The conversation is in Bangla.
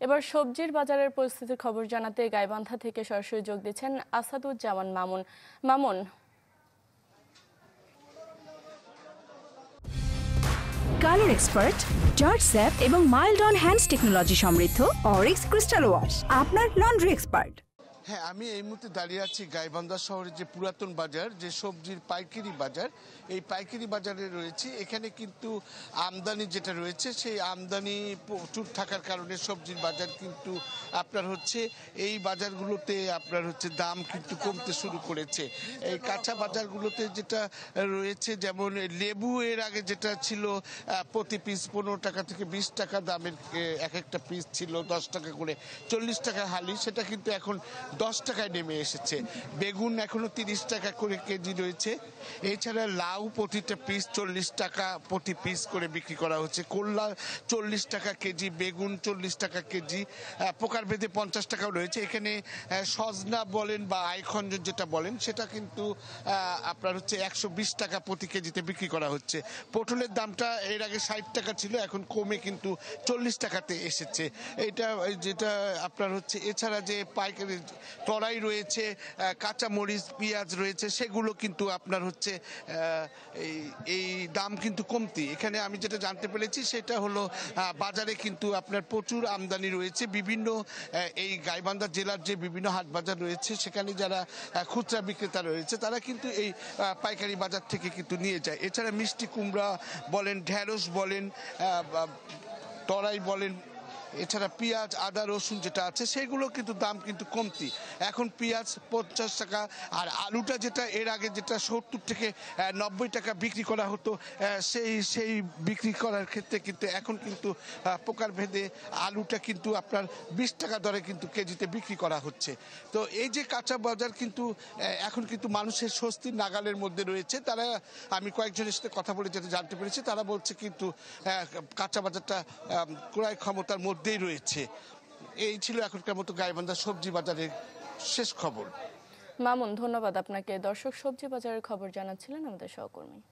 এবার সবজির বাজারের পরিস্থিতির খবর জানাতে গাইবান্ধা থেকে সরাসরি যোগ দিচ্ছেন Asaduzzaman Mamun. Mamun, colour expert, George sap এবং মাইল্ড অন হ্যান্ডস টেকনোলজি সমৃদ্ধ অরিক্স ক্রিস্টাল ওয়াশ আপনার লন্ড্রি এক্সপার্ট। হ্যাঁ, আমি এই মুহূর্তে দাঁড়িয়ে আছি গাইবান্ধা শহরের যে পুরাতন বাজার, যে সবজির পাইকারি বাজার, এই পাইকারি বাজারে রয়েছে। এখানে কিন্তু আমদানি যেটা রয়েছে সেই আমদানি প্রচুর থাকার কারণে সবজির বাজার কিন্তু আপনার হচ্ছে এই বাজারগুলোতে আপনার হচ্ছে দাম কিন্তু কমতে শুরু করেছে। এই কাঁচা বাজারগুলোতে যেটা রয়েছে, যেমন লেবু এর আগে যেটা ছিল প্রতি পিস 15 টাকা থেকে 20 টাকা দামের, এক একটা পিস ছিল 10 টাকা করে, 40 টাকা হালি, সেটা কিন্তু এখন 10 টাকায় নেমে এসেছে। বেগুন এখনো 30 টাকা করে কেজি রয়েছে। এছাড়া লাউ প্রতিটা পিস 40 টাকা প্রতি পিস করে বিক্রি করা হচ্ছে। করলা 40 টাকা কেজি, বেগুন 40 টাকা কেজি, প্রকার ভেদে 50 টাকাও রয়েছে। এখানে সজনা বলেন বা আইখঞ্জন যেটা বলেন, সেটা কিন্তু আপনার হচ্ছে 120 টাকা প্রতি কেজিতে বিক্রি করা হচ্ছে। পটলের দামটা এর আগে 60 টাকা ছিল, এখন কমে কিন্তু 40 টাকাতে এসেছে। এটা যেটা আপনার হচ্ছে, এছাড়া যে পাইকারি তরাই রয়েছে, কাঁচা মরিচ, পেঁয়াজ রয়েছে, সেগুলো কিন্তু আপনার হচ্ছে এই দাম কিন্তু কমতি। এখানে আমি যেটা জানতে পেরেছি সেটা হলো বাজারে কিন্তু আপনার প্রচুর আমদানি রয়েছে। বিভিন্ন এই গাইবান্ধা জেলার যে বিভিন্ন হাট বাজার রয়েছে, সেখানে যারা খুচরা বিক্রেতা রয়েছে তারা কিন্তু এই পাইকারি বাজার থেকে কিন্তু নিয়ে যায়। এছাড়া মিষ্টি কুমড়া বলেন, ঢেঁড়স বলেন, তরাই বলেন, এছাড়া পেঁয়াজ, আদা, রসুন যেটা আছে সেগুলো কিন্তু দাম কিন্তু কমতি। এখন পেঁয়াজ 50 টাকা, আর আলুটা যেটা এর আগে যেটা 70 থেকে 90 টাকা বিক্রি করা হতো, সেই বিক্রি করার ক্ষেত্রে কিন্তু এখন কিন্তু প্রকার ভেদে আলুটা কিন্তু আপনার 20 টাকা দরে কিন্তু কেজিতে বিক্রি করা হচ্ছে। তো এই যে কাঁচা বাজার কিন্তু এখন কিন্তু মানুষের স্বস্তির নাগালের মধ্যে রয়েছে। তারা, আমি কয়েকজনের সাথে কথা বলে যেটা জানতে পেরেছি, তারা বলছে কিন্তু কাঁচা বাজারটা ক্রয় ক্ষমতার মধ্যেই রয়েছে। এই ছিল এখনকার মতো গাইবান্ধা সবজি বাজারের শেষ খবর। মামুন, ধন্যবাদ আপনাকে। দর্শক, সবজি বাজারের খবর জানাচ্ছিলেন আমাদের সহকর্মী।